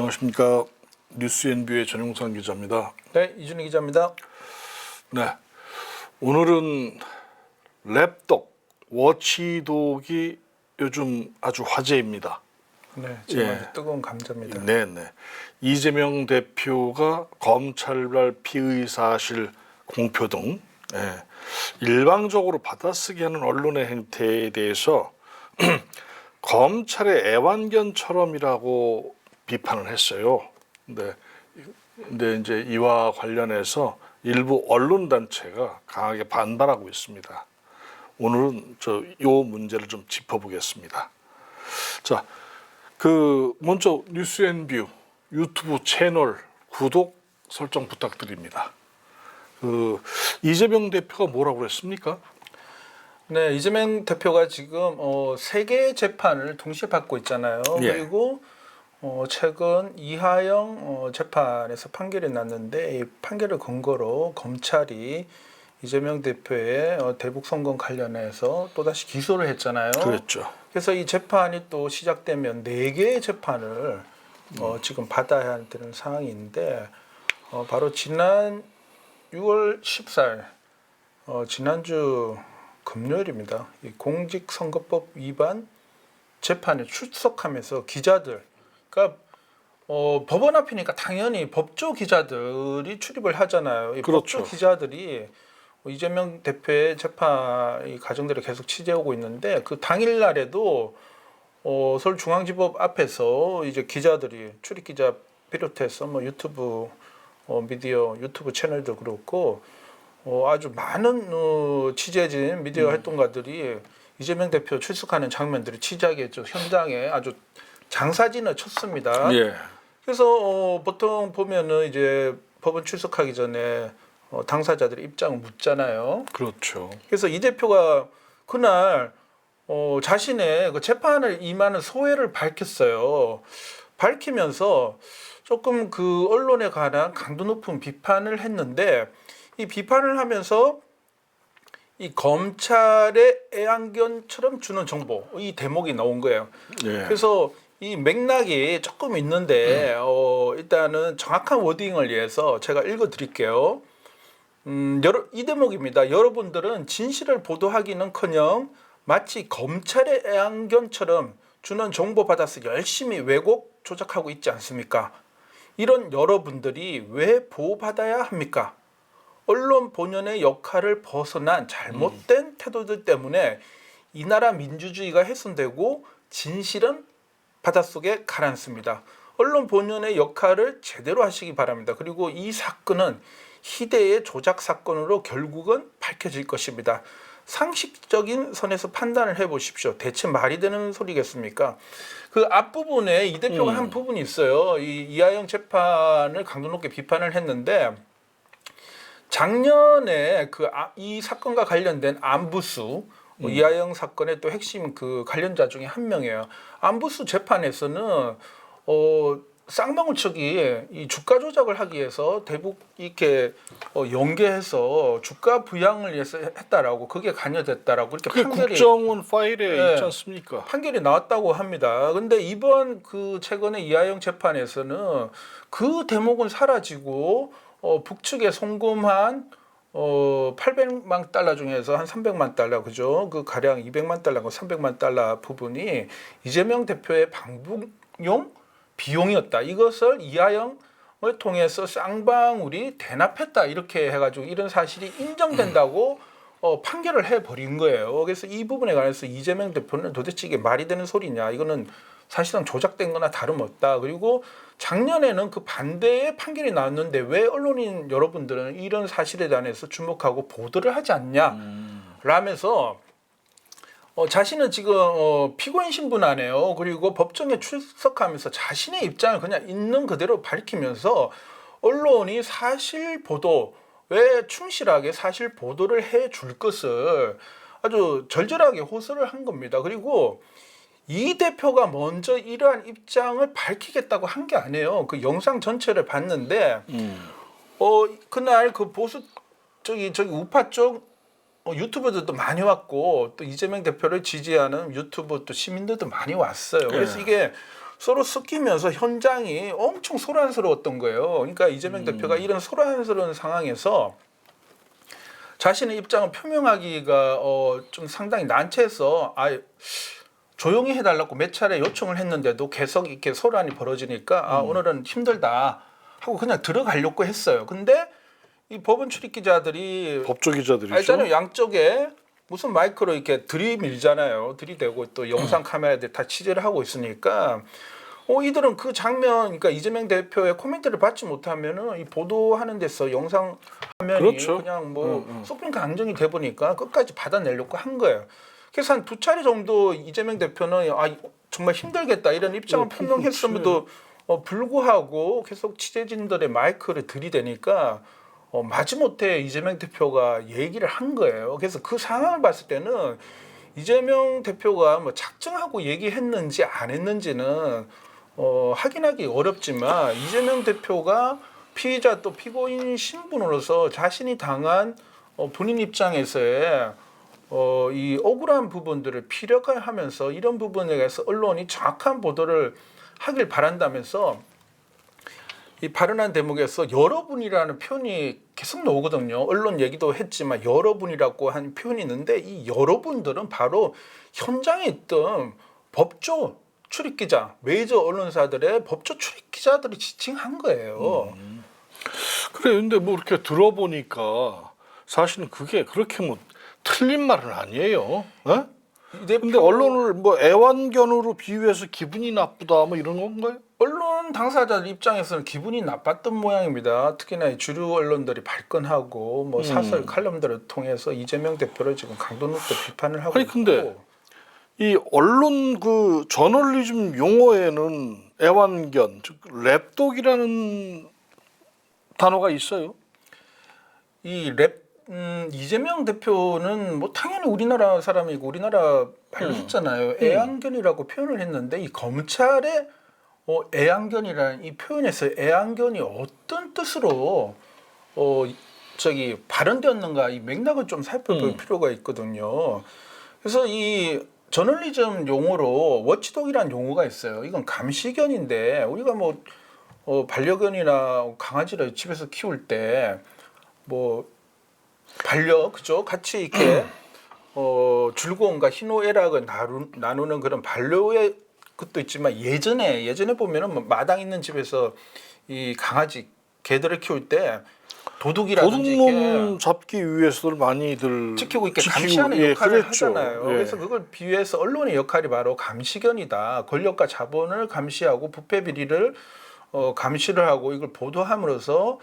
안녕하십니까. 뉴스앤뷰의 전용상 기자입니다. 네, 이준희 기자입니다. 네, 오늘은 랩독, 워치독이 요즘 아주 화제입니다. 네, 지금 아주 뜨거운 감자입니다. 네네. 이재명 대표가 검찰발 피의 사실 공표 등 일방적으로 받아쓰기 하는 언론의 행태에 대해서 검찰의 애완견처럼이라고 비판을 했어요. 근데 이제 이와 관련해서 일부 언론 단체가 강하게 반발하고 있습니다. 오늘은 요 문제를 좀 짚어보겠습니다. 자, 먼저 뉴스앤뷰 유튜브 채널 구독 설정 부탁드립니다. 이재명 대표가 뭐라고 했습니까? 네, 이재명 대표가 지금 세 개의 재판을 동시에 받고 있잖아요. 예. 그리고 최근 이하영 재판에서 판결이 났는데 이 판결을 근거로 검찰이 이재명 대표의 대북 선거 관련해서 또다시 기소를 했잖아요. 그랬죠. 그래서 이 재판이 또 시작되면 네 개의 재판을 지금 받아야 되는 상황인데 바로 지난 6월 14일 지난주 금요일입니다. 이 공직선거법 위반 재판에 출석하면서 기자들, 그러니까 법원 앞이니까 당연히 법조 기자들이 출입을 하잖아요. 이 그렇죠. 법조 기자들이 이재명 대표의 재판 이 과정들을 계속 취재하고 있는데 그 당일 날에도 서울중앙지법 앞에서 이제 기자들이 출입 기자 비롯해서 뭐 유튜브 미디어 유튜브 채널도 그렇고 아주 많은 취재진 미디어 활동가들이 이재명 대표 출석하는 장면들을 취재하겠죠. 현장에 아주 장사진을 쳤습니다. 예. 그래서 보통 보면은 이제 법원 출석하기 전에 당사자들의 입장을 묻잖아요. 그렇죠. 그래서 이 대표가 그날 자신의 그 재판을 임하는 소회를 밝혔어요. 밝히면서 조금 그 언론에 관한 강도 높은 비판을 했는데 이 비판을 하면서 이 검찰의 애완견처럼 주는 정보 이 대목이 나온 거예요. 예. 그래서 이 맥락이 조금 있는데 일단은 정확한 워딩을 위해서 제가 읽어드릴게요. 이 대목입니다. 여러분들은 진실을 보도하기는커녕 마치 검찰의 애완견처럼 주는 정보 받아서 열심히 왜곡 조작하고 있지 않습니까? 이런 여러분들이 왜 보호받아야 합니까? 언론 본연의 역할을 벗어난 잘못된 태도들 때문에 이 나라 민주주의가 훼손되고 진실은 바닷속에 가라앉습니다. 언론 본연의 역할을 제대로 하시기 바랍니다. 그리고 이 사건은 희대의 조작 사건으로 결국은 밝혀질 것입니다. 상식적인 선에서 판단을 해보십시오. 대체 말이 되는 소리겠습니까? 그 앞부분에 이 대표가 한 부분이 있어요. 이 이하영 재판을 강도 높게 비판을 했는데 작년에 이 사건과 관련된 안부수 이하영 사건의 또 핵심 그 관련자 중에 한 명이에요. 안부수 재판에서는 쌍방울 측이 이 주가 조작을 하기 위해서 대북 이렇게 연계해서 주가 부양을 위해서 했다라고 그게 관여됐다라고 이렇게 그 판결이 국정원 파일에 있지 않습니까? 판결이 나왔다고 합니다. 근데 이번 그 최근에 이하영 재판에서는 그 대목은 사라지고 북측에 송금한 800만 달러 중에서 한 300만 달러 그죠? 그 가량 200만 달러고 300만 달러 부분이 이재명 대표의 방북용 비용이었다. 이것을 이하영을 통해서 쌍방울이 대납했다. 이렇게 해가지고 이런 사실이 인정된다고 판결을 해버린 거예요. 그래서 이 부분에 관해서 이재명 대표는 도대체 이게 말이 되는 소리냐. 이거는 사실상 조작된 거나 다름없다. 그리고 작년에는 그 반대의 판결이 나왔는데 왜 언론인 여러분들은 이런 사실에 대해서 주목하고 보도를 하지 않냐. 라면서 자신은 지금 피고인 신분하네요. 그리고 법정에 출석하면서 자신의 입장을 그냥 있는 그대로 밝히면서 언론이 사실 보도에 충실하게 사실 보도를 해줄 것을 아주 절절하게 호소를 한 겁니다. 그리고 이 대표가 먼저 이러한 입장을 밝히겠다고 한 게 아니에요. 그 영상 전체를 봤는데 그날 그 보수 저기 우파 쪽 유튜버들도 많이 왔고 또 이재명 대표를 지지하는 유튜버 또 시민들도 많이 왔어요. 그래서 이게 서로 섞이면서 현장이 엄청 소란스러웠던 거예요. 그러니까 이재명 대표가 이런 소란스러운 상황에서 자신의 입장을 표명하기가 좀 상당히 난처해서 조용히 해달라고 몇 차례 요청을 했는데도 계속 이렇게 소란이 벌어지니까 오늘은 힘들다 하고 그냥 들어가려고 했어요. 근데 이 법원 출입 기자들이 법조 기자들이죠. 알잖아요. 양쪽에 무슨 마이크로 이렇게 들이밀잖아요. 들이대고 또 영상 카메라들 다 취재를 하고 있으니까 이들은 그 장면, 그러니까 이재명 대표의 코멘트를 받지 못하면은 이 보도하는 데서 영상 화면이 그렇죠. 그냥 뭐 소핑 강정이 돼 보니까 끝까지 받아내려고 한 거예요. 그래서 한 2차례 정도 이재명 대표는 정말 힘들겠다 이런 입장을 표명했음에도 불구하고 계속 취재진들의 마이크를 들이대니까 마지못해 이재명 대표가 얘기를 한 거예요. 그래서 그 상황을 봤을 때는 이재명 대표가 뭐 작정하고 얘기했는지 안 했는지는 확인하기 어렵지만 이재명 대표가 피의자 또 피고인 신분으로서 자신이 당한 본인 입장에서의 이 억울한 부분들을 피력하면서 이런 부분에 대해서 언론이 정확한 보도를 하길 바란다면서 이 발언한 대목에서 여러분이라는 표현이 계속 나오거든요. 언론 얘기도 했지만 여러분이라고 한 표현이 있는데 이 여러분들은 바로 현장에 있던 법조 출입기자, 메이저 언론사들의 법조 출입기자들이 지칭한 거예요. 그래, 근데 뭐 이렇게 들어보니까 사실은 그게 그렇게 뭐 틀린 말은 아니에요. 근데 언론을 뭐 애완견으로 비유해서 기분이 나쁘다 뭐 이런 건가요? 언론 당사자들 입장에서는 기분이 나빴던 모양입니다. 특히나 이 주류 언론들이 발끈하고 뭐 사설 칼럼들을 통해서 이재명 대표를 지금 강도 높게 비판을 하고 있고. 근데 이 언론 그 저널리즘 용어에는 애완견, 즉 랩독이라는 단어가 있어요. 이재명 대표는 뭐 당연히 우리나라 사람이고 우리나라 말로 했잖아요. 애완견이라고 표현을 했는데 이 검찰의 애완견이라는 이 표현에서 애완견이 어떤 뜻으로 발언되었는가 이 맥락을 좀 살펴볼 필요가 있거든요. 그래서 이 저널리즘 용어로 워치독이라는 용어가 있어요. 이건 감시견인데 우리가 뭐 반려견이나 강아지를 집에서 키울 때 뭐 그죠? 같이 이렇게 즐거움과 희노애락을 나누는 그런 반려의 것도 있지만 예전에 보면은 뭐 마당 있는 집에서 이 강아지 개들을 키울 때 도둑이라든지 도둑놈 잡기 위해서들 많이들 지키고 이렇게 감시하는 역할을 그랬죠. 하잖아요. 그래서 그걸 비유해서 언론의 역할이 바로 감시견이다. 권력과 자본을 감시하고 부패 비리를 감시를 하고 이걸 보도함으로써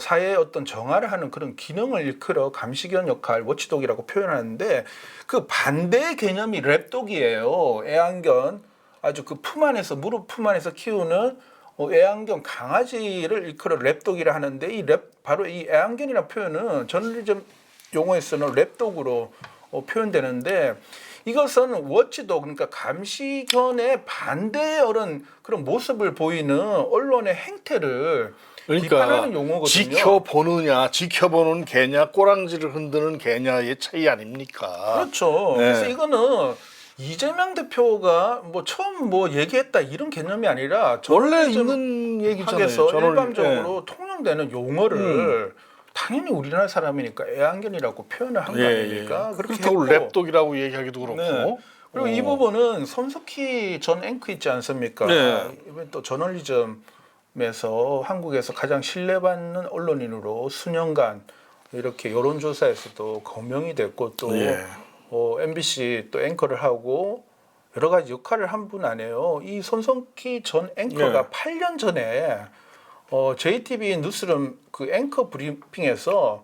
사회의 어떤 정화를 하는 그런 기능을 일컬어 감시견 역할, 워치독이라고 표현하는데 그 반대의 개념이 랩독이에요. 애완견, 아주 그 품 안에서 무릎 품 안에서 키우는 애완견 강아지를 일컬어 랩독이라 하는데 바로 이 애완견이라는 표현은 저널리즘 용어에서는 랩독으로 표현되는데 이것은 워치독 그러니까 감시견의 반대의 그런 모습을 보이는 언론의 행태를 비판하는 용어거든요. 지켜보는 개냐, 꼬랑지를 흔드는 개냐의 차이 아닙니까? 그렇죠. 네. 그래서 이거는 이재명 대표가 뭐 처음 뭐 얘기했다 이런 개념이 아니라 원래 있는 얘기잖아요. 학에서 일반적으로 통용되는 용어를 당연히 우리나라 사람이니까 애완견이라고 표현을 한 거 아닙니까? 그렇게 그렇다고 했고 랩독이라고 얘기하기도 그렇고. 네. 그리고 이 부분은 손석희 전 앵커 있지 않습니까? 네. 이번 또 저널리즘에서 한국에서 가장 신뢰받는 언론인으로 수년간 이렇게 여론조사에서도 거명이 됐고 또 MBC 또 앵커를 하고 여러 가지 역할을 한 분 아니에요. 이 손석희 전 앵커가 8년 전에 JTBC 뉴스룸 그 앵커 브리핑에서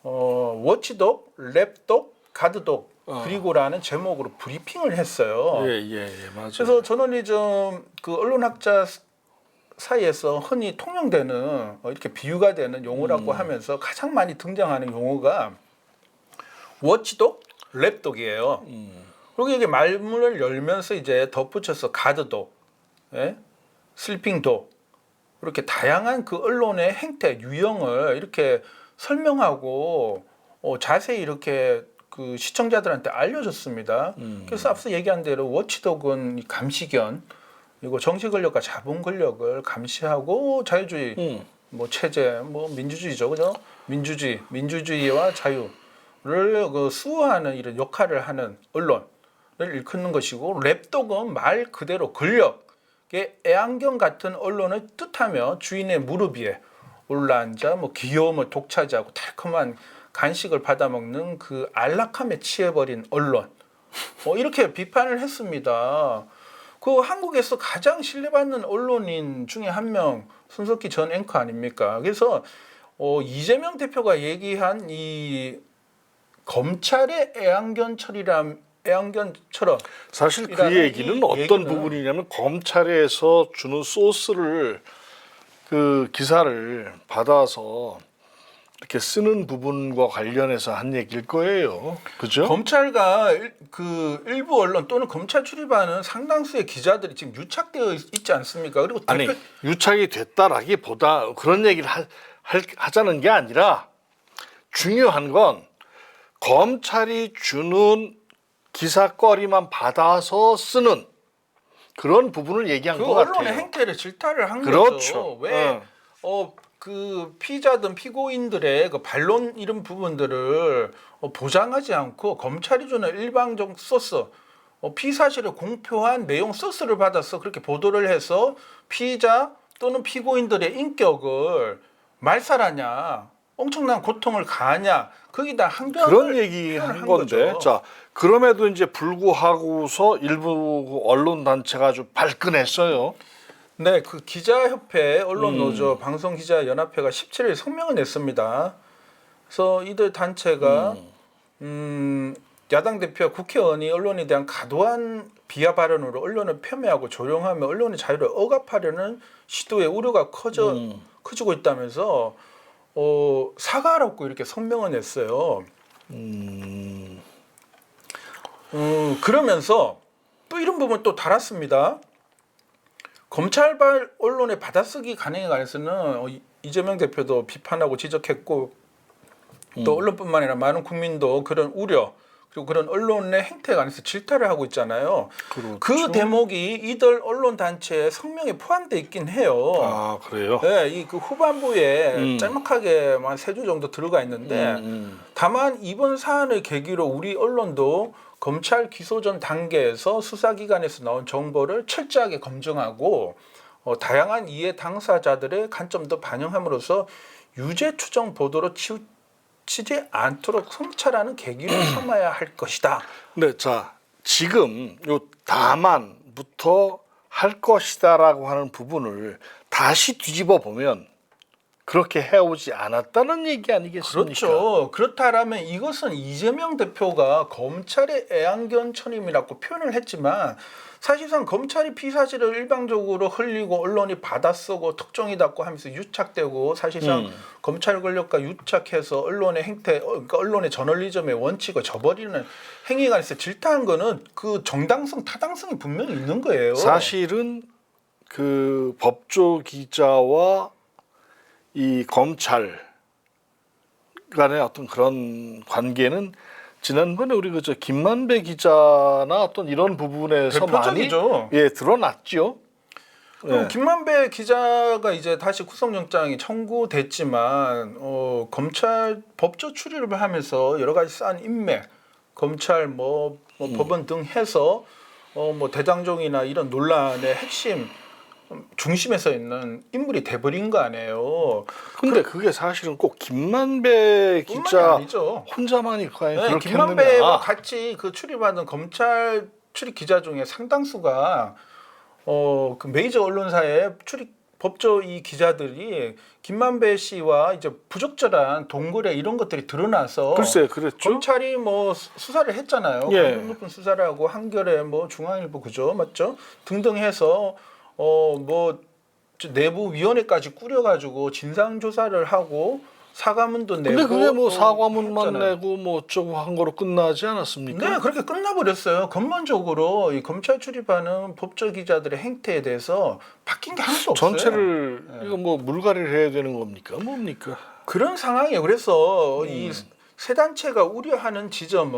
워치독, 랩독, 가드독 그리고라는 제목으로 브리핑을 했어요. 맞아요. 그래서 저널리즘 그 언론학자 사이에서 흔히 통용되는 이렇게 비유가 되는 용어라고 하면서 가장 많이 등장하는 용어가 워치독, 랩독이에요. 그리고 이게 말문을 열면서 이제 덧붙여서 가드독, 슬핑독 이렇게 다양한 그 언론의 행태, 유형을 이렇게 설명하고 자세히 이렇게 그 시청자들한테 알려줬습니다. 그래서 앞서 얘기한 대로 워치독은 감시견, 그리고 정치 권력과 자본 권력을 감시하고 자유주의 뭐 체제, 뭐 민주주의죠, 그죠? 민주주의와 자유를 그 수호하는 이런 역할을 하는 언론을 일컫는 것이고, 랩독은 말 그대로 권력의 애완견 같은 언론을 뜻하며 주인의 무릎 위에 올라앉아 뭐 귀여움을 독차지하고 달콤한 간식을 받아먹는 그 안락함에 취해버린 언론, 이렇게 비판을 했습니다. 그 한국에서 가장 신뢰받는 언론인 중에 한 명 손석희 전 앵커 아닙니까? 그래서 이재명 대표가 얘기한 이 검찰의 애완견처럼 사실 그 얘기는 어떤 부분이냐면 검찰에서 주는 소스를 그 기사를 받아서 이렇게 쓰는 부분과 관련해서 한 얘기일 거예요. 그죠? 검찰과 그 일부 언론 또는 검찰 출입하는 상당수의 기자들이 지금 유착되어 있지 않습니까? 그리고 아니 유착이 됐다라기보다 그런 얘기를 하자는 게 아니라 중요한 건 검찰이 주는 기사거리만 받아서 쓰는 그런 부분을 얘기한 것 같아요. 그 언론의 행태를 질타를 한 그렇죠. 거죠. 왜? 그 피의자든 피고인들의 그 반론 이런 부분들을 보장하지 않고 검찰이 주는 일방적 소스, 피사실을 공표한 내용 소스를 받아서 그렇게 보도를 해서 피의자 또는 피고인들의 인격을 말살하냐, 엄청난 고통을 가하냐, 거기다 항변을 그런 얘기 한 건데, 자 그럼에도 이제 불구하고서 일부 언론 단체가 아주 발끈했어요. 네, 그 기자협회, 언론노조, 방송기자연합회가 17일 성명을 냈습니다. 그래서 이들 단체가 야당 대표와 국회의원이 언론에 대한 과도한 비하 발언으로 언론을 폄훼하고 조롱하며 언론의 자유를 억압하려는 시도의 우려가 커지고 있다면서 사과하라고 이렇게 성명을 냈어요. 그러면서 또 이런 부분 또 달았습니다. 검찰발 언론의 받아쓰기 관행에 관해서는 이재명 대표도 비판하고 지적했고, 또 언론뿐만 아니라 많은 국민도 그런 우려 그리고 그런 언론의 행태에 관해서 질타를 하고 있잖아요. 그렇죠. 그 대목이 이들 언론 단체의 성명에 포함되어 있긴 해요. 아 그래요? 네, 이 그 후반부에 짤막하게 한 3줄 정도 들어가 있는데, 다만 이번 사안을 계기로 우리 언론도 검찰 기소 전 단계에서 수사기관에서 나온 정보를 철저하게 검증하고 다양한 이해 당사자들의 관점도 반영함으로써 유죄 추정 보도로 치우치지 않도록 성찰하는 계기를 삼아야 할 것이다. 네, 자 지금 요 다만부터 할 것이다라고 하는 부분을 다시 뒤집어 보면 그렇게 해오지 않았다는 얘기 아니겠습니까? 그렇죠. 그렇다라면 이것은 이재명 대표가 검찰의 애완견처럼이라고 표현을 했지만, 사실상 검찰이 피사실을 일방적으로 흘리고 언론이 받아쓰고 특종이다고 하면서 유착되고, 사실상 검찰 권력과 유착해서 언론의 행태, 그러니까 언론의 저널리즘의 원칙을 저버리는 행위에 관해서 질타한 거는 그 정당성, 타당성이 분명히 있는 거예요. 사실은 그 법조 기자와 이 검찰 간의 어떤 그런 관계는 지난번에 우리 그저 김만배 기자나 어떤 이런 부분에서 대표적이죠. 많이 드러났죠. 그럼 김만배 기자가 이제 다시 구속영장이 청구됐지만 검찰 법조 출입을 하면서 여러 가지 쌓은 인맥, 검찰 뭐 법원 등 해서 뭐 대장동이나 이런 논란의 핵심 중심에 서 있는 인물이 돼버린 거 아니에요. 근데 그게 사실은 꼭 김만배 기자 아니죠. 혼자만이 과연 네, 그렇게 김만배와 했느냐. 같이 그 출입하는 검찰 출입 기자 중에 상당수가 그 메이저 언론사의 출입 법조 이 기자들이 김만배 씨와 이제 부적절한 동거래 이런 것들이 드러나서 글쎄 그랬죠. 검찰이 뭐 수사를 했잖아요. 예. 강도 높은 수사를 하고 한겨레 뭐 중앙일보 그죠 맞죠 등등 해서 뭐 내부 위원회까지 꾸려가지고 진상 조사를 하고 사과문도 내고. 근데 그게 뭐 사과문만 했잖아요. 내고 뭐 어쩌고 한 거로 끝나지 않았습니까? 네, 그렇게 끝나버렸어요. 근본적으로 이 검찰 출입하는 법조 기자들의 행태에 대해서 바뀐 게 하나도 없어요. 전체를 이거 뭐 물갈이를 해야 되는 겁니까? 뭡니까? 그런 상황이에요. 그래서 이 세 단체가 우려하는 지점은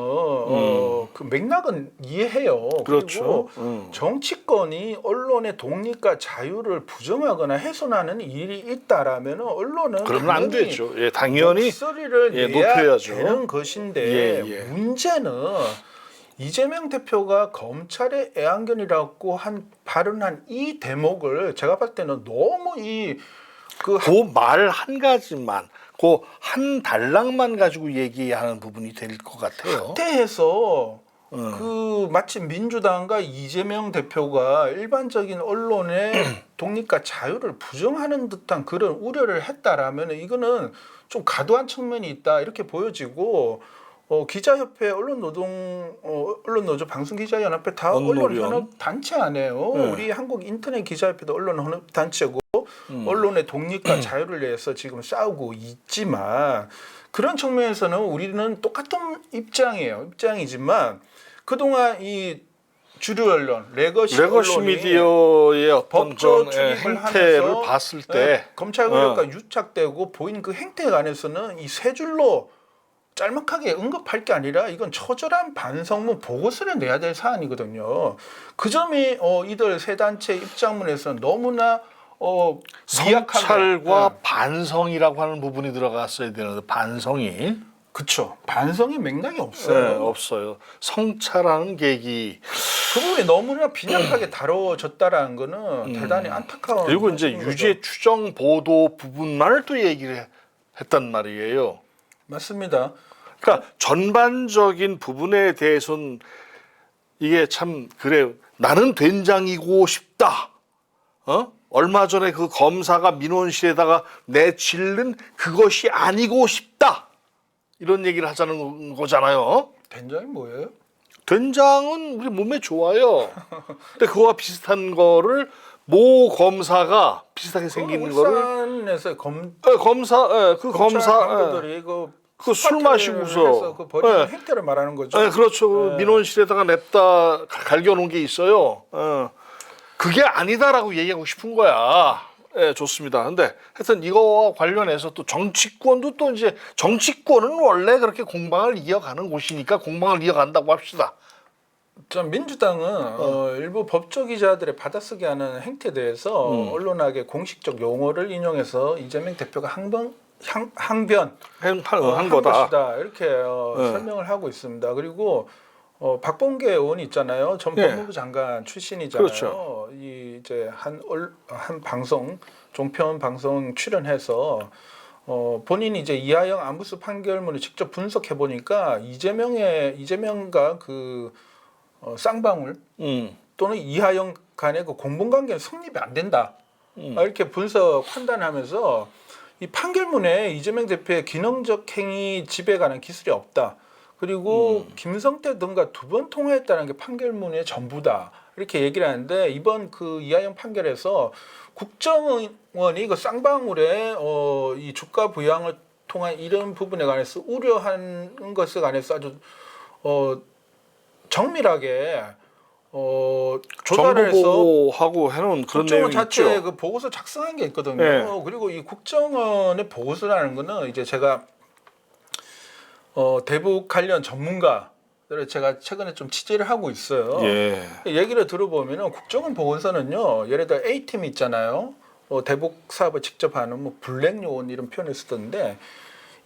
그 맥락은 이해해요. 그렇죠. 그리고 정치권이 언론의 독립과 자유를 부정하거나 훼손하는 일이 있다라면 언론은 그러면 안 당연히 되죠. 예, 당연히 목소리를 예, 내야 높여야죠. 되는 것인데 예, 예. 문제는 이재명 대표가 검찰의 애완견이라고 발언한 이 대목을 제가 봤을 때는 너무 그 말 한 가지만, 그 한 단락만 가지고 얘기하는 부분이 될 것 같아요. 학대해서 그 마치 민주당과 이재명 대표가 일반적인 언론의 독립과 자유를 부정하는 듯한 그런 우려를 했다라면 이거는 좀 과도한 측면이 있다 이렇게 보여지고 기자협회 언론노조 방송기자연합회 다 언노련. 언론현업 단체 아니에요. 네. 우리 한국 인터넷 기자협회도 언론현업 단체고 언론의 독립과 자유를 위해서 지금 싸우고 있지만 그런 측면에서는 우리는 똑같은 입장이지만 그동안 이 주류 언론, 레거시 언론이 미디어의 어떤 법조 그런 출입을 행태를 하면서 봤을 때 검찰 권력과 유착되고 보인 그 행태에 관해서는 이 세 줄로 짤막하게 언급할 게 아니라 이건 처절한 반성문 보고서를 내야 될 사안이거든요. 그 점이 이들 세 단체 입장문에서는 너무나 미약하게 성찰과 반성이라고 하는 부분이 들어갔어야 되는데 반성이 그렇죠. 반성의 맥락이 네, 없어요. 없어요. 성찰하는 계기. 그 부분이 너무나 빈약하게 다뤄졌다라는 거는 대단히 안타까운 그리고 이제 거죠. 유죄 추정 보도 부분만을 또 얘기를 했단 말이에요. 맞습니다. 그러니까 전반적인 부분에 대해서는 이게 참 그래 나는 된장이고 싶다. 얼마 전에 그 검사가 민원실에다가 내질른 그것이 아니고 싶다. 이런 얘기를 하자는 거잖아요. 된장이 뭐예요? 된장은 우리 몸에 좋아요. 근데 그거와 비슷한 거를 모 검사가 비슷하게 생긴 거를 울산에서 검사 강도들이 그 술 마시고서 그 버리는 행태를 말하는 거죠. 네, 그렇죠. 민원실에다가 냅다 갈겨놓은 게 있어요. 그게 아니다라고 얘기하고 싶은 거야. 예, 좋습니다. 근데 하여튼 이거와 관련해서 또 정치권도 또 이제 정치권은 원래 그렇게 공방을 이어가는 곳이니까 공방을 이어간다고 합시다. 전 민주당은 일부 법조 기자들의 받아쓰기 하는 행태에 대해서 언론학의 공식적 용어를 인용해서 이재명 대표가 항변 한 거다. 것이다 이렇게 설명을 하고 있습니다. 그리고 박범계 의원이 있잖아요. 전 네. 법무부 장관 출신이잖아요. 그렇죠. 이제 한 방송 종편 방송 출연해서 본인이 이제 이하영 안부수 판결문을 직접 분석해 보니까 이재명과 그 쌍방울 또는 이하영 간의 그 공범관계는 성립이 안 된다. 이렇게 분석 판단하면서 이 판결문에 이재명 대표의 기능적 행위 집에 관한 기술이 없다. 그리고 김성태 등과 2번 통화했다는 게 판결문의 전부다. 이렇게 얘기를 하는데 이번 그 이하영 판결에서 국정원이 그 쌍방울의 이 주가 부양을 통한 이런 부분에 관해서 우려하는 것에 관해서 아주 정밀하게 조사를 해서 정보보호하고 해놓은 그런 국정원 내용이 자체에 있죠. 그 보고서 작성한 게 있거든요. 네. 그리고 이 국정원의 보고서라는 거는 이제 제가 대북 관련 전문가들을 제가 최근에 좀 취재를 하고 있어요. 예. 얘기를 들어보면은 국정원 보고서는요, 예를 들어 A팀 있잖아요. 대북 사업을 직접 하는 뭐 블랙 요원 이런 표현을 쓰던데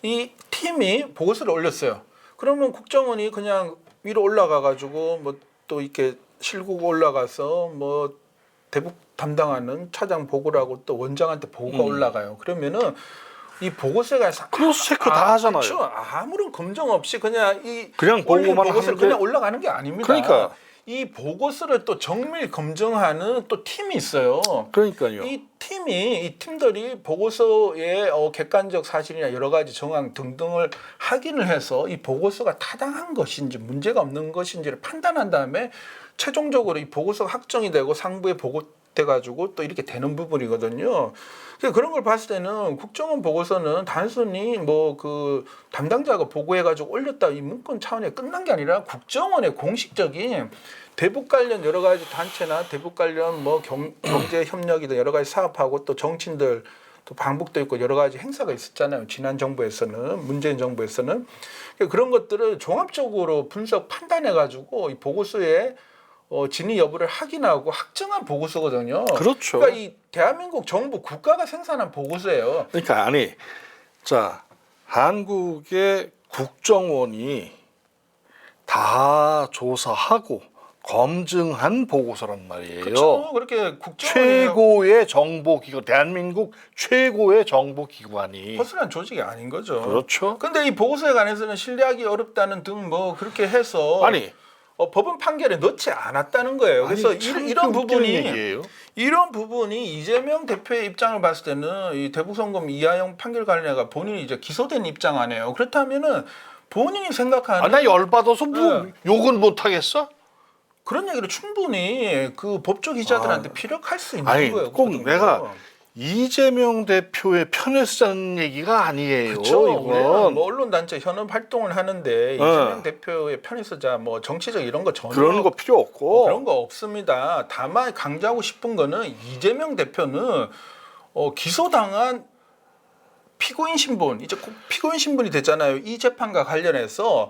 이 팀이 보고서를 올렸어요. 그러면 국정원이 그냥 위로 올라가 가지고 뭐 또 이렇게 실국 올라가서 뭐 대북 담당하는 차장 보고를 하고 또 원장한테 보고가 올라가요. 그러면은 이 보고서가 크로스 체크 다 하잖아요. 그렇죠. 아무런 검증 없이 그냥 그냥 보고만 보고서를 하는데 그냥 올라가는 게 아닙니다. 그러니까. 이 보고서를 또 정밀 검증하는 또 팀이 있어요. 그러니까요. 이 팀들이 보고서의 객관적 사실이나 여러 가지 정황 등등을 확인을 해서 이 보고서가 타당한 것인지 문제가 없는 것인지를 판단한 다음에 최종적으로 이 보고서가 확정이 되고 상부에 보고돼 가지고 또 이렇게 되는 부분이거든요. 그런 걸 봤을 때는 국정원 보고서는 단순히 뭐 그 담당자가 보고해가지고 올렸다 이 문건 차원에 끝난 게 아니라 국정원의 공식적인 대북 관련 여러 가지 단체나 대북 관련 뭐 경제 협력이든 여러 가지 사업하고 또 정치인들 또 방북도 있고 여러 가지 행사가 있었잖아요. 지난 정부에서는 문재인 정부에서는 그런 것들을 종합적으로 분석 판단해 가지고 이 보고서에 진위 여부를 확인하고 확정한 보고서거든요. 그렇죠. 그러니까 이 대한민국 정부 국가가 생산한 보고서예요. 그러니까 아니, 자, 한국의 국정원이 다 조사하고 검증한 보고서란 말이에요. 그렇죠. 그렇게 국정원이 최고의 정보기관, 대한민국 최고의 정보기관이. 허술한 조직이 아닌 거죠. 그렇죠. 근데 이 보고서에 관해서는 신뢰하기 어렵다는 등 뭐 그렇게 해서 아니, 법원 판결에 넣지 않았다는 거예요. 그래서 이런 부분이 이런 부분이 이재명 대표의 입장을 봤을 때는 이 대북송금 이하영 판결 관련해가 본인이 이제 기소된 입장 아니에요. 그렇다면은 본인이 생각하는 나 열받아서 뭐 네. 욕을 못 하겠어? 그런 얘기를 충분히 그 법조 기자들한테 피력할 수 있는 아니, 거예요. 꼭 그 내가 이재명 대표의 편에 쓰자는 얘기가 아니에요. 그렇죠. 우리는 이건 뭐 언론 단체 현업 활동을 하는데 이재명 대표의 편에 서자 뭐 정치적 이런 거 전혀 그런 거 필요 없고. 그런 거 없습니다. 다만 강조하고 싶은 거는 이재명 대표는 기소당한 피고인 신분, 이제 꼭 피고인 신분이 됐잖아요. 이 재판과 관련해서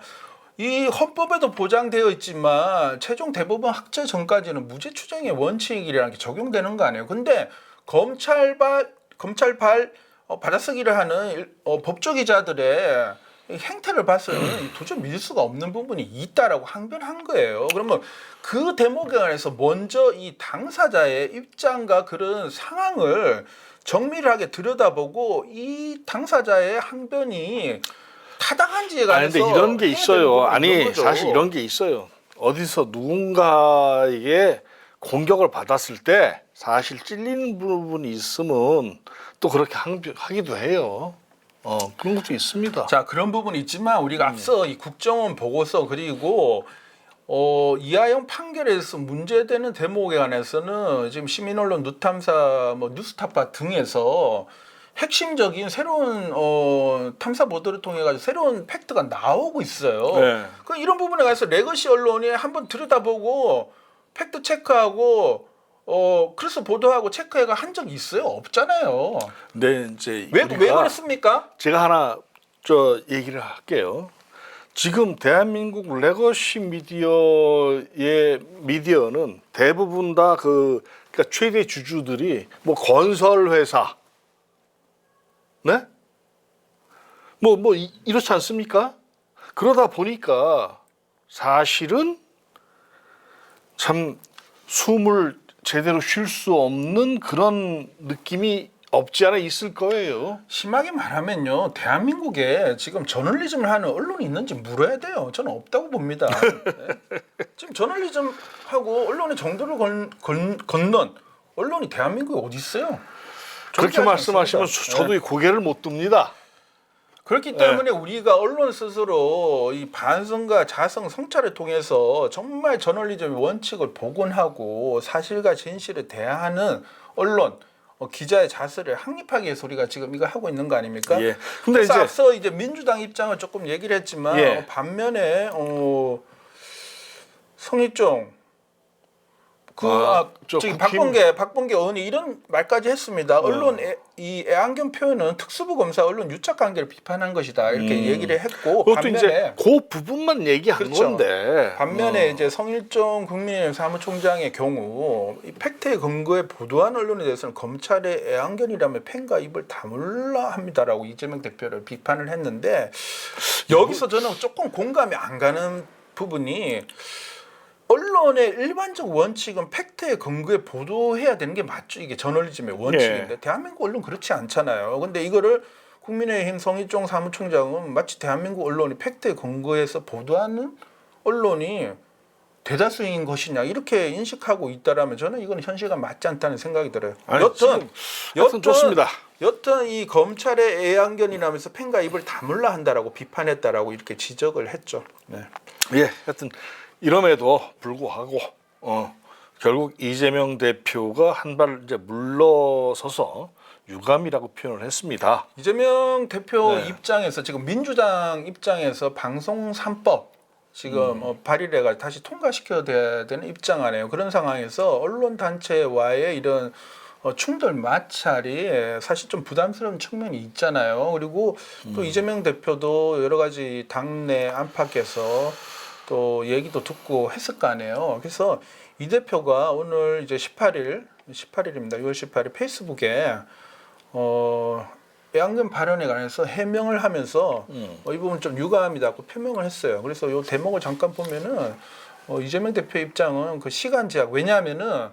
이 헌법에도 보장되어 있지만 최종 대법원 확정 전까지는 무죄 추정의 원칙이라는 게 적용되는 거 아니에요. 근데 검찰발 받아쓰기를 하는 법조 기자들의 행태를 봐서는 도저히 믿을 수가 없는 부분이 있다라고 항변한 거예요. 그러면 그 대목에 관해서 먼저 이 당사자의 입장과 그런 상황을 정밀하게 들여다보고 이 당사자의 항변이 타당한지에 관해서 아니, 근데 이런 게 해야 되는 있어요. 부분이 아니, 있는 거죠. 사실 이런 게 있어요. 어디서 누군가에게 공격을 받았을 때 사실 찔리는 부분이 있으면 또 그렇게 하기도 해요. 그런 것도 있습니다. 자, 그런 부분이 있지만 우리가 앞서 이 국정원 보고서 그리고 이하영 판결에서 문제되는 대목에 관해서는 지금 시민언론 누탐사 뭐 뉴스타파 등에서 핵심적인 새로운 탐사 보도를 통해 가지고 새로운 팩트가 나오고 있어요. 네. 그 이런 부분에 관해서 레거시 언론이 한번 들여다보고 팩트 체크하고 그래서 보도하고 체크해가 한 적이 있어요? 없잖아요. 네, 이제 왜 우리가 그랬습니까? 제가 하나 얘기를 할게요. 지금 대한민국 레거시 미디어는 대부분 다 그러니까 최대 주주들이 뭐 건설 회사, 네? 이렇지 않습니까? 그러다 보니까 사실은 참 숨을 제대로 쉴 수 없는 그런 느낌이 없지 않아 있을 거예요. 심하게 말하면요, 대한민국에 지금 저널리즘을 하는 언론이 있는지 물어야 돼요. 저는 없다고 봅니다. 네. 지금 저널리즘하고 언론의 정도를 건넌 언론이 대한민국에 어디 있어요? 그렇게 존재하지 말씀하시면 않습니다. 저도 이 고개를 못 듭니다. 그렇기 때문에 우리가 언론 스스로 이 반성과 자성 성찰을 통해서 정말 저널리즘의 원칙을 복원하고 사실과 진실을 대하는 언론, 기자의 자세를 확립하기 위해서 우리가 지금 이거 하고 있는 거 아닙니까? 예. 근데 그래서 이제 앞서 이제 민주당 입장을 조금 얘기를 했지만 예. 반면에 성일종 저기 박범계 의원이 이런 말까지 했습니다. 언론 이 애완견 표현은 특수부 검사 언론 유착 관계를 비판한 것이다 이렇게 얘기를 했고 그것도 반면에 이제 그 부분만 얘기한 그렇죠. 건데 반면에 이제 성일종 국민의힘 사무총장의 경우 이 팩트에 근거해 보도한 언론에 대해서는 검찰의 애완견이라며 펜과 입을 다물라 합니다라고 이재명 대표를 비판을 했는데 여기서 저는 조금 공감이 안 가는 부분이 언론의 일반적 원칙은 팩트에 근거해 보도해야 되는 게 맞죠. 이게 저널리즘의 원칙인데 대한민국 언론 그렇지 않잖아요. 근데 이거를 국민의힘 성일종 사무총장은 마치 대한민국 언론이 팩트에 근거해서 보도하는 언론이 대다수인 것이냐 이렇게 인식하고 있다라면 저는 이건 현실과 맞지 않다는 생각이 들어요. 여튼 좋습니다. 여튼 이 검찰의 애완견이라면서 펜과 입을 다물라 한다라고 비판했다라고 이렇게 지적을 했죠. 네. 예, 하여튼 이럼에도 불구하고 결국 이재명 대표가 한 발 이제 물러서서 유감이라고 표현을 했습니다. 이재명 대표 입장에서 지금 민주당 입장에서 방송 3법 지금 발의를 다시 통과시켜야 되는 입장 아니에요. 그런 상황에서 언론 단체와의 이런 충돌 마찰이 사실 좀 부담스러운 측면이 있잖아요. 그리고 또 이재명 대표도 여러 가지 당내 안팎에서 또 얘기도 듣고 했을 거 아니에요. 그래서 이 대표가 오늘 이제 18일입니다. 6월 18일 페이스북에 애완견 발언에 관해서 해명을 하면서 이 부분 좀 유감이다고 표명을 했어요. 그래서 이 대목을 잠깐 보면은 이재명 대표 입장은 그 시간 제약, 왜냐하면은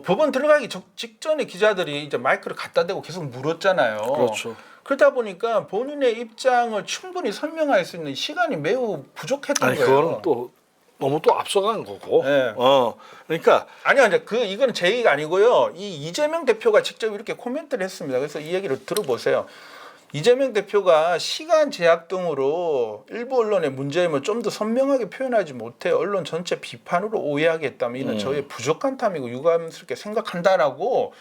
법원 들어가기 직전에 기자들이 이제 마이크를 갖다 대고 계속 물었잖아요. 그렇죠. 그러다 보니까 본인의 입장을 충분히 설명할 수 있는 시간이 매우 부족했던 아니 거예요. 그거는 또 너무 또 앞서간 거고. 네. 그러니까 아니요, 이거는 제 얘기가 아니고요. 이 이재명 대표가 직접 이렇게 코멘트를 했습니다. 그래서 이 얘기를 들어보세요. 이재명 대표가 시간 제약 등으로 일부 언론의 문제임을 좀 더 선명하게 표현하지 못해 언론 전체 비판으로 오해하게 했다면 이는 저의 부족한 탐이고 유감스럽게 생각한다라고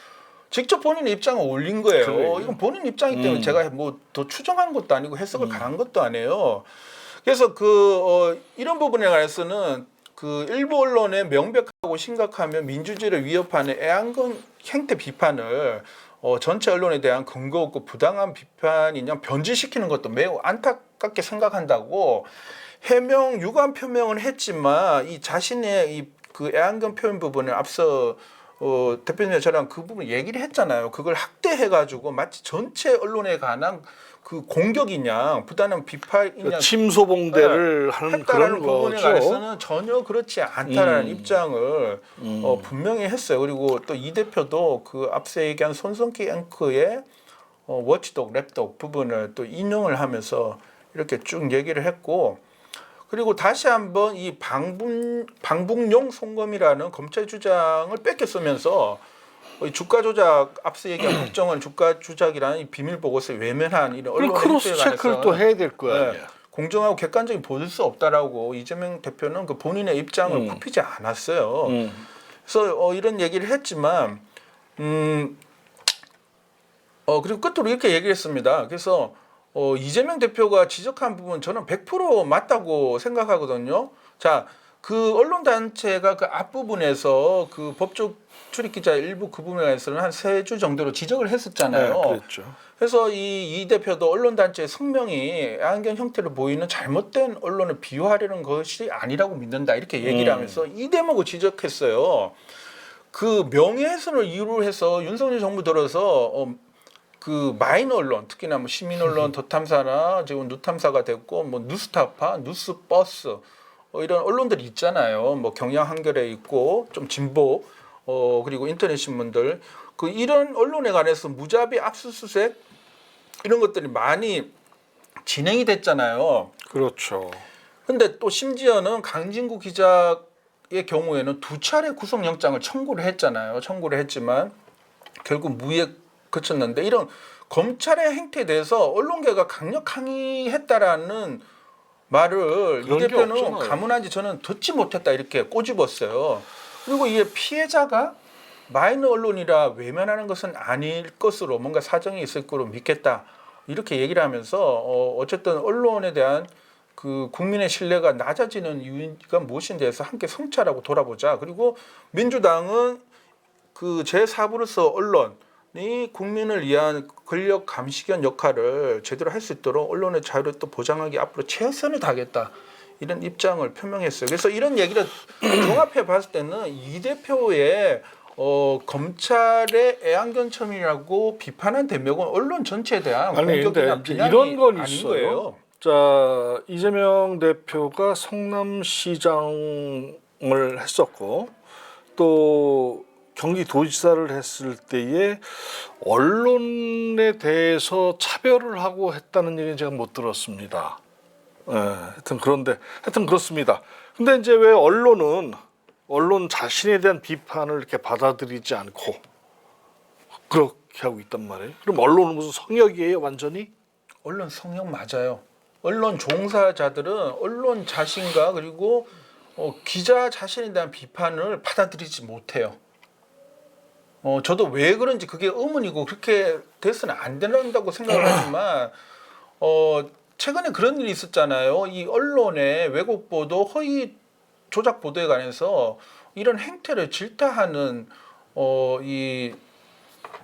직접 본인의 입장을 올린 거예요. 그래요. 이건 본인 입장이기 때문에 제가 뭐 더 추정한 것도 아니고 해석을 가한 것도 아니에요. 그래서 이런 부분에 관해서는 그 일부 언론의 명백하고 심각하며 민주주의를 위협하는 애완견 행태 비판을 전체 언론에 대한 근거 없고 부당한 비판이냐 변질시키는 것도 매우 안타깝게 생각한다고 해명 유감 표명을 했지만 이 자신의 그 애완견 표현 부분을 앞서 대표님이 저랑 그 부분 얘기를 했잖아요. 그걸 학대해가지고 마치 전체 언론에 관한 그 공격이냐 부당한 비판이냐 침소봉대를 하는 했다라는 그런 부분에 거죠. 관해서는 전혀 그렇지 않다라는 입장을 분명히 했어요. 그리고 또 이 대표도 그 앞서 얘기한 손석희 앵커의 워치독, 랩독 부분을 또 인용을 하면서 이렇게 쭉 얘기를 했고, 그리고 다시 한번 이 방북용 송금이라는 검찰 주장을 뺏겨 쓰면서 주가 조작, 앞서 얘기한 국정원 주가 조작이라는 이 비밀 보고서에 외면한 이런 그럼 언론 크로스 행태에 체크를 관해서 또 해야 될 거 아니야. 네, 공정하고 객관적인 보일 수 없다라고 이재명 대표는 그 본인의 입장을 굽히지 않았어요. 그래서 이런 얘기를 했지만 그리고 끝으로 이렇게 얘기를 했습니다. 그래서 이재명 대표가 지적한 부분 저는 100% 맞다고 생각하거든요. 자, 그 언론 단체가 그 앞부분에서 그 법조 출입 기자 일부 그 부분에 대해서는 한 3주 정도로 지적을 했었잖아요. 네, 그랬죠. 그래서 이 대표도 언론 단체의 성명이 애완견 형태를 보이는 잘못된 언론을 비유하려는 것이 아니라고 믿는다 이렇게 얘기를 하면서 이 대목을 지적했어요. 그 명예훼손을 이유로 해서 윤석열 정부 들어서 그 마이너 언론, 특히나 뭐 시민 언론, 더탐사나 지금 누탐사가 됐고 뭐 뉴스타파, 뉴스버스 이런 언론들이 있잖아요. 뭐 경향 한겨레 있고 좀 진보 그리고 인터넷 신문들 그 이런 언론에 관해서 무자비 압수수색 이런 것들이 많이 진행이 됐잖아요. 그렇죠. 근데 또 심지어는 강진구 기자의 경우에는 2차례 구속영장을 청구를 했잖아요. 청구를 했지만 결국 무죄에 그쳤는데 이런 검찰의 행태에 대해서 언론계가 강력 항의했다라는 말을 이 대표는 가문한지 저는 듣지 못했다 이렇게 꼬집었어요. 그리고 이게 피해자가 마이너 언론이라 외면하는 것은 아닐 것으로 뭔가 사정이 있을 거로 믿겠다 이렇게 얘기를 하면서 어쨌든 언론에 대한 그 국민의 신뢰가 낮아지는 이유가 무엇인지 해서 함께 성찰하고 돌아보자. 그리고 민주당은 그 제4부로서 언론이 국민을 위한 권력 감시견 역할을 제대로 할 수 있도록 언론의 자유를 또 보장하기 앞으로 최선을 다하겠다. 이런 입장을 표명했어요. 그래서 이런 얘기를 종합해 봤을 때는 이 대표의 검찰의 애완견청이라고 비판한 대목은 언론 전체에 대한 공격이나 비난이 이런 건 아닌 있어요. 거예요. 자, 이재명 대표가 성남시장을 했었고 또 경기도지사를 했을 때에 언론에 대해서 차별을 하고 했다는 얘기는 제가 못 들었습니다. 하여튼 그렇습니다. 근데 이제 왜 언론 자신에 대한 비판을 이렇게 받아들이지 않고 그렇게 하고 있단 말이에요. 그럼 언론은 무슨 성역이에요, 완전히? 언론 성역 맞아요. 언론 종사자들은 언론 자신과 그리고 기자 자신에 대한 비판을 받아들이지 못해요. 저도 왜 그런지 그게 의문이고 그렇게 돼서는 안 된다고 생각을 하지만 최근에 그런 일이 있었잖아요. 이 언론의 왜곡 보도, 허위 조작 보도에 관해서 이런 행태를 질타하는 이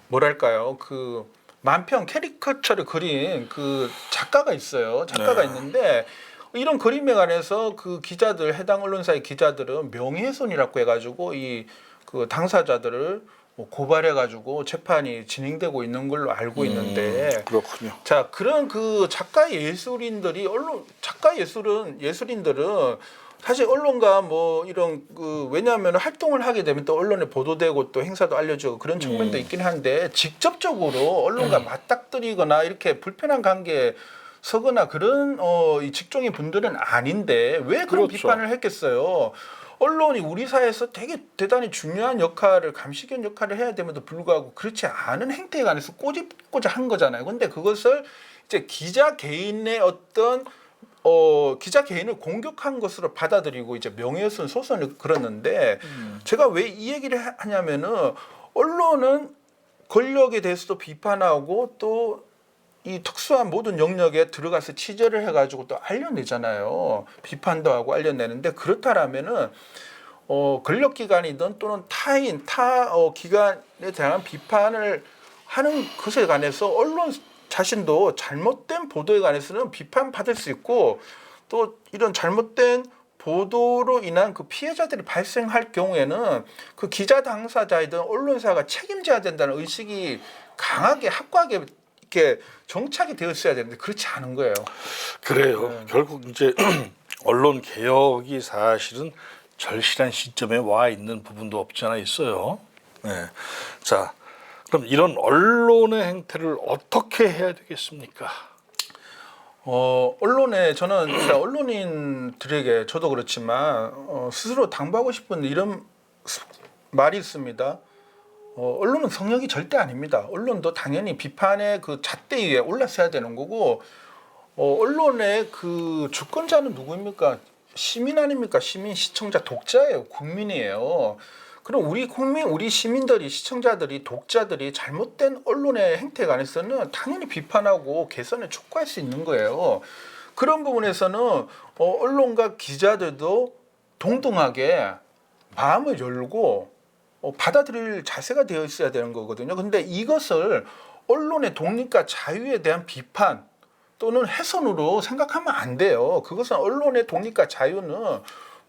뭐랄까요 그 만평 캐리커처를 그린 그 작가가 있어요. 작가가 네. 있는데 이런 그림에 관해서 그 기자들 해당 언론사의 기자들은 명예훼손이라고 해가지고 이 그 당사자들을 뭐 고발해가지고 재판이 진행되고 있는 걸로 알고 있는데 그렇군요. 자 그런 그 작가 예술인들이 언론 작가 예술인들은 사실 언론과 뭐 이런 그 왜냐하면 활동을 하게 되면 또 언론에 보도되고 또 행사도 알려주고 그런 측면도 있긴 한데 직접적으로 언론과 맞닥뜨리거나 이렇게 불편한 관계에 서거나 그런 이 직종의 분들은 아닌데 왜 그런 그렇죠. 비판을 했겠어요? 언론이 우리 사회에서 되게 대단히 중요한 역할을 감시견 역할을 해야 됨에도 불구하고 그렇지 않은 행태에 관해서 꼬집고자 한 거잖아요. 근데 그것을 이제 기자 개인의 어떤 기자 개인을 공격한 것으로 받아들이고 이제 명예훼손 소송을 걸었는데 제가 왜 이 얘기를 하냐면은 언론은 권력에 대해서도 비판하고 또 이 특수한 모든 영역에 들어가서 취재를 해가지고 또 알려내잖아요. 비판도 하고 알려내는데 그렇다라면은 권력기관이든 또는 타인 기관에 대한 비판을 하는 것에 관해서 언론 자신도 잘못된 보도에 관해서는 비판받을 수 있고 또 이런 잘못된 보도로 인한 그 피해자들이 발생할 경우에는 그 기자 당사자이든 언론사가 책임져야 된다는 의식이 강하게 확고하게 이렇게 정착이 되어 있어야 되는데 그렇지 않은 거예요. 그래요. 네. 결국 이제 언론 개혁이 사실은 절실한 시점에 와 있는 부분도 없지 않아 있어요. 네. 자, 그럼 이런 언론의 행태를 어떻게 해야 되겠습니까? 언론에 저는 일단 언론인들에게 저도 그렇지만 스스로 당부하고 싶은 이런 말이 있습니다. 언론은 성역이 절대 아닙니다. 언론도 당연히 비판의 그 잣대 위에 올라서야 되는 거고 언론의 그 주권자는 누구입니까? 시민 아닙니까? 시민, 시청자, 독자예요. 국민이에요. 그럼 우리 국민, 우리 시민들이, 시청자들이, 독자들이 잘못된 언론의 행태에 관해서는 당연히 비판하고 개선을 촉구할 수 있는 거예요. 그런 부분에서는 언론과 기자들도 동등하게 마음을 열고 받아들일 자세가 되어 있어야 되는 거거든요. 근데 이것을 언론의 독립과 자유에 대한 비판 또는 훼손으로 생각하면 안 돼요. 그것은 언론의 독립과 자유는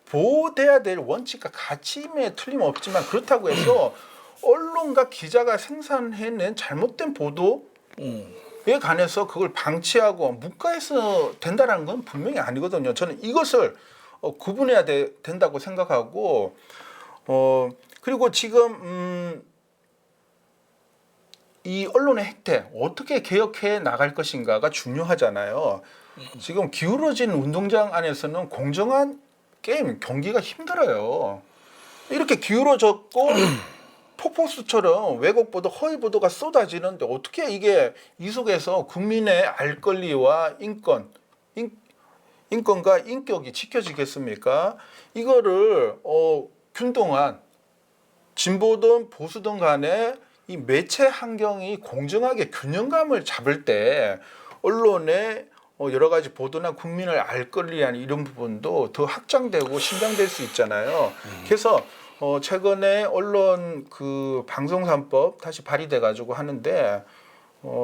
보호돼야 될 원칙과 가치임에 틀림없지만 그렇다고 해서 언론과 기자가 생산해낸 잘못된 보도에 관해서 그걸 방치하고 묵과해서 된다는 건 분명히 아니거든요. 저는 이것을 구분해야 된다고 생각하고 그리고 지금 이 언론의 행태 어떻게 개혁해 나갈 것인가가 중요하잖아요. 지금 기울어진 운동장 안에서는 공정한 게임 경기가 힘들어요. 이렇게 기울어졌고 폭포수처럼 왜곡 보도, 허위 보도가 쏟아지는데 어떻게 이게 이 속에서 국민의 알 권리와 인권과 인격이 지켜지겠습니까? 이거를 균등한 진보든 보수든 간에 이 매체 환경이 공정하게 균형감을 잡을 때 언론의 여러 가지 보도나 국민을 알 권리한 이런 부분도 더 확장되고 신장될 수 있잖아요. 그래서 최근에 언론 그 방송3법 다시 발의돼 가지고 하는데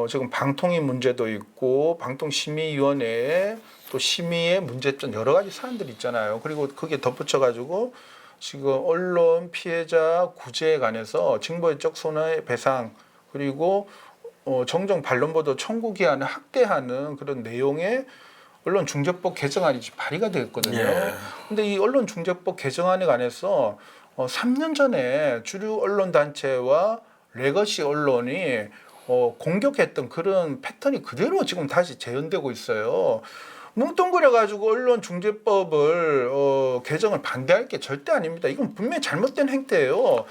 지금 방통위 문제도 있고 방통심의위원회에 또 심의의 문제점 여러 가지 사안들이 있잖아요. 그리고 그게 덧붙여 가지고 지금 언론 피해자 구제에 관해서 징벌적 손해배상 그리고 정정 반론 보도 청구 기한을 확대하는 그런 내용의 언론중재법 개정안이 발의가 되었거든요. 예. 근데 이 언론중재법 개정안에 관해서 3년 전에 주류 언론 단체와 레거시 언론이 공격했던 그런 패턴이 그대로 지금 다시 재현되고 있어요. 뭉뚱그려 가지고 언론중재법을 개정을 반대할 게 절대 아닙니다. 이건 분명히 잘못된 행태예요.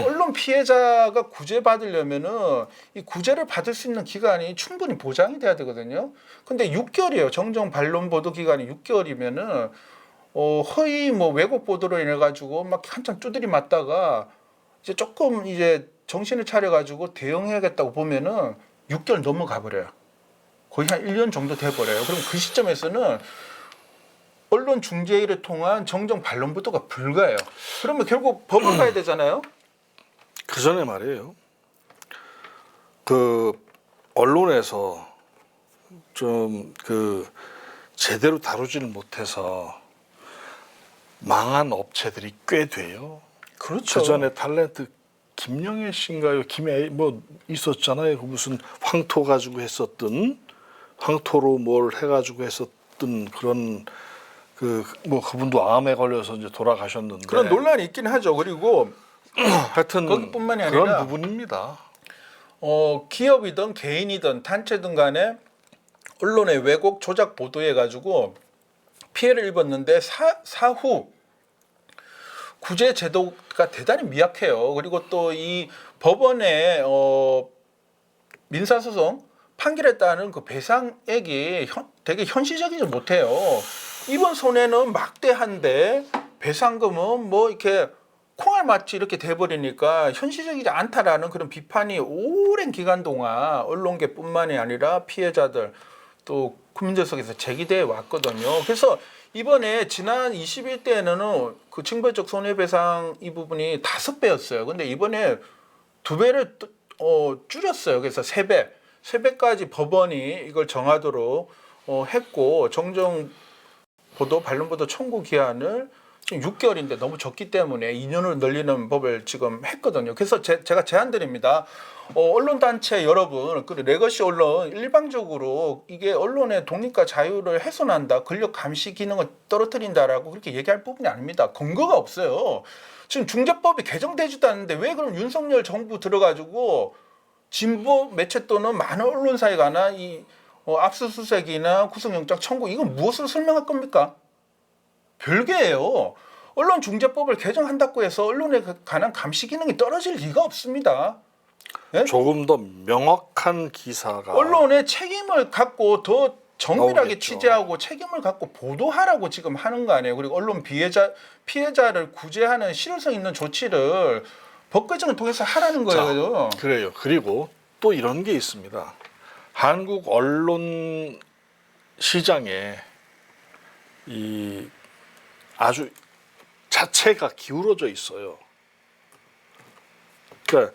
언론 피해자가 구제받으려면은 이 구제를 받을 수 있는 기간이 충분히 보장이 돼야 되거든요. 근데 6개월이에요. 정정 반론 보도 기간이 6개월이면은 허위 뭐 왜곡 보도로 인해 가지고 막 한참 두드리 맞다가 이제 조금 이제 정신을 차려 가지고 대응해야겠다고 보면은 6개월 넘어가 버려요. 거의 한 1년 정도 돼 버려요. 그럼 그 시점에서는 언론 중재를 통한 정정 반론 보도가 불가해요. 그러면 결국 법원 가야 되잖아요. 그 전에 말이에요. 그 언론에서 좀 그 제대로 다루지를 못해서 망한 업체들이 꽤 돼요. 그렇죠. 그 전에 탤런트 김영애 씨인가요? 김애 뭐 있었잖아요. 그 무슨 황토 가지고 했었던 황토로 뭘 해가지고 했었던 그런 그 뭐 그분도 암에 걸려서 이제 돌아가셨는데 그런 논란이 있긴 하죠. 그리고 하여튼 거기뿐만이 그런 아니라 부분입니다. 기업이든 개인이든 단체든 간에 언론의 왜곡 조작 보도해 가지고 피해를 입었는데 사후 구제 제도가 대단히 미약해요. 그리고 또 이 법원의 민사소송 판결에 따른 그 배상액이 되게 현실적이지 못해요. 이번 손해는 막대한데 배상금은 뭐 이렇게 콩알맞이 이렇게 돼버리니까 현실적이지 않다라는 그런 비판이 오랜 기간 동안 언론계뿐만이 아니라 피해자들 또 국민들속에서 제기돼 왔거든요. 그래서 이번에 지난 20일 때에는 그 징벌적 손해배상 이 부분이 5배였어요. 근데 이번에 2배를 줄였어요. 그래서 3배까지 법원이 이걸 정하도록 했고 정정 보도 반론 보도 청구 기한을 지금 6개월인데 너무 적기 때문에 2년으로 늘리는 법을 지금 했거든요. 그래서 제가 제안드립니다. 언론 단체 여러분, 그리고 레거시 언론 일방적으로 이게 언론의 독립과 자유를 훼손한다, 권력 감시 기능을 떨어뜨린다라고 그렇게 얘기할 부분이 아닙니다. 근거가 없어요. 지금 중재법이 개정되지도 않는데 왜 그럼 윤석열 정부 들어가지고 진보 매체 또는 많은 언론사에 관한 이 압수수색이나 구속영장 청구 이건 무엇으로 설명할 겁니까? 별개예요. 언론중재법을 개정한다고 해서 언론에 관한 감시 기능이 떨어질 리가 없습니다. 예? 조금 더 명확한 기사가 언론의 책임을 갖고 더 정밀하게 나오겠죠. 취재하고 책임을 갖고 보도하라고 지금 하는 거 아니에요. 그리고 언론 피해자를 구제하는 실효성 있는 조치를 법 개정을 통해서 하라는 거예요. 그래요. 그리고 또 이런 게 있습니다. 한국 언론 시장에 이 아주 자체가 기울어져 있어요. 그러니까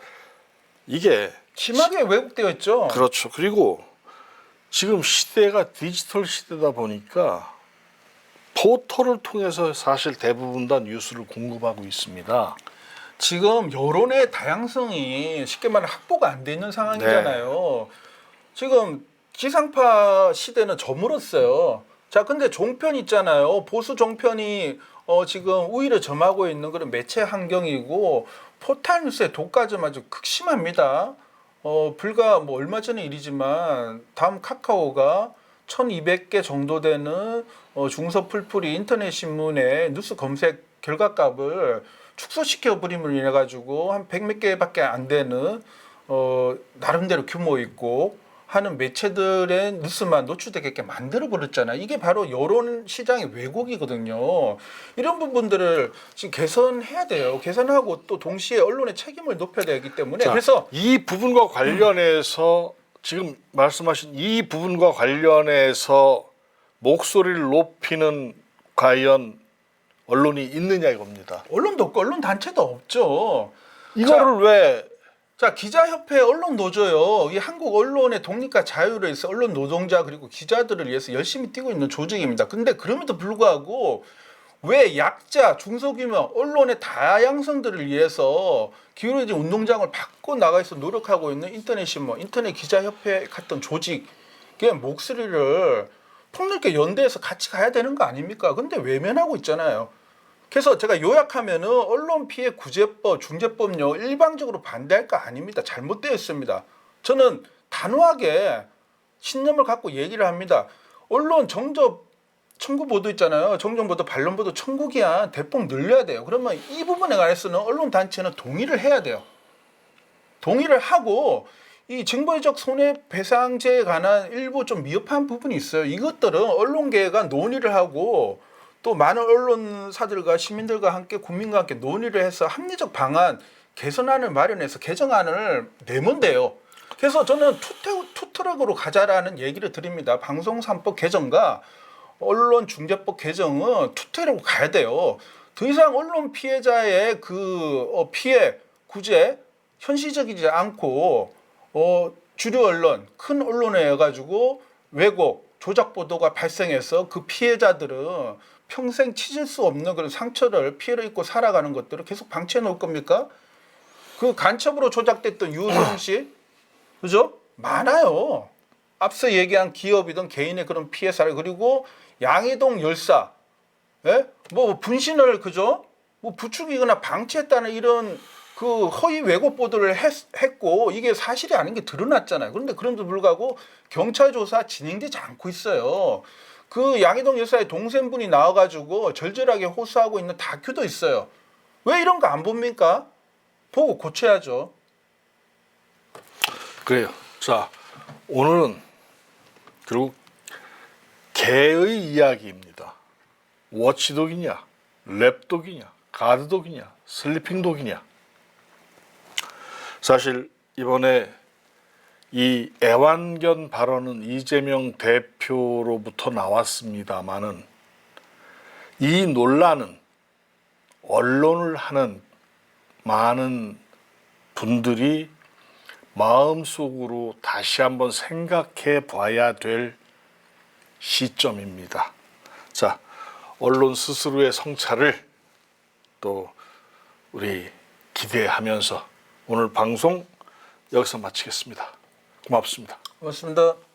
이게 심하게 왜곡되어 있죠. 그렇죠. 그리고 지금 시대가 디지털 시대다 보니까 포털을 통해서 사실 대부분 다 뉴스를 공급하고 있습니다. 지금 여론의 다양성이 쉽게 말하면 확보가 안 돼 있는 상황이잖아요. 지금 지상파 시대는 저물었어요. 자, 근데 종편 있잖아요. 보수 종편이 지금 우위를 점하고 있는 그런 매체 환경이고 포털 뉴스의 독과점 아주 극심합니다. 불과 뭐 얼마 전의 일이지만 다음 카카오가 1200개 정도 되는 중서풀풀이 인터넷 신문의 뉴스 검색 결과값을 축소시켜 버림으로 인해 가지고 한 100몇 개밖에 안 되는 나름대로 규모 있고 하는 매체들의 뉴스만 노출되게 만들어 버렸잖아요. 이게 바로 여론 시장의 왜곡이거든요. 이런 부분들을 지금 개선해야 돼요. 개선하고 또 동시에 언론의 책임을 높여야 되기 때문에 자, 그래서 이 부분과 관련해서 지금 말씀하신 이 부분과 관련해서 목소리를 높이는 과연 언론이 있느냐 이겁니다. 언론도 없고 언론 단체도 없죠. 이거를 왜 자, 기자협회 언론 노조요. 이 한국 언론의 독립과 자유를 위해서 언론 노동자 그리고 기자들을 위해서 열심히 뛰고 있는 조직입니다. 근데 그럼에도 불구하고 왜 약자, 중소규모 언론의 다양성들을 위해서 기울어진 운동장을 바꿔 나가서 노력하고 있는 인터넷 신문, 인터넷 기자협회 같은 조직의 목소리를 폭넓게 연대해서 같이 가야 되는 거 아닙니까? 근데 외면하고 있잖아요. 그래서 제가 요약하면은 언론 피해 구제법, 중재법요 일방적으로 반대할 거 아닙니다. 잘못되어 있습니다. 저는 단호하게 신념을 갖고 얘기를 합니다. 언론 정적 청구 보도 있잖아요. 정정 보도, 반론 보도 청구 기한 대폭 늘려야 돼요. 그러면 이 부분에 관해서는 언론 단체는 동의를 해야 돼요. 동의를 하고 이 징벌적 손해배상제에 관한 일부 좀 미흡한 부분이 있어요. 이것들은 언론계가 논의를 하고 또 많은 언론사들과 시민들과 함께 국민과 함께 논의를 해서 합리적 방안 개선안을 마련해서 개정안을 내면 돼요. 그래서 저는 투트랙으로 가자라는 얘기를 드립니다. 방송 3법 개정과 언론중재법 개정은 투트랙으로 가야 돼요. 더 이상 언론 피해자의 그 피해 구제 현실적이지 않고 주류 언론, 큰 언론에 해가지고 왜곡, 조작 보도가 발생해서 그 피해자들은 평생 치질 수 없는 그런 상처를 피해를 입고 살아가는 것들을 계속 방치해 놓을 겁니까? 그 간첩으로 조작됐던 유호성 씨, 그죠? 많아요. 앞서 얘기한 기업이든 개인의 그런 피해 사례, 그리고 양이동 열사, 예? 뭐 분신을 그죠? 뭐 부추기거나 방치했다는 이런 그 허위 왜곡 보도를 했고 이게 사실이 아닌 게 드러났잖아요. 그런데 그럼에도 불구하고 경찰 조사 진행되지 않고 있어요. 그 양이동 열사의 동생분이 나와가지고 절절하게 호소하고 있는 다큐도 있어요. 왜 이런 거 안 봅니까? 보고 고쳐야죠. 그래요. 자, 오늘은 결국 개의 이야기입니다. 워치독이냐, 랩독이냐, 가드독이냐, 슬리핑독이냐. 사실 이번에 이 애완견 발언은 이재명 대표로부터 나왔습니다마는 이 논란은 언론을 하는 많은 분들이 마음속으로 다시 한번 생각해 봐야 될 시점입니다. 자, 언론 스스로의 성찰을 또 우리 기대하면서 오늘 방송 여기서 마치겠습니다. 고맙습니다. 고맙습니다.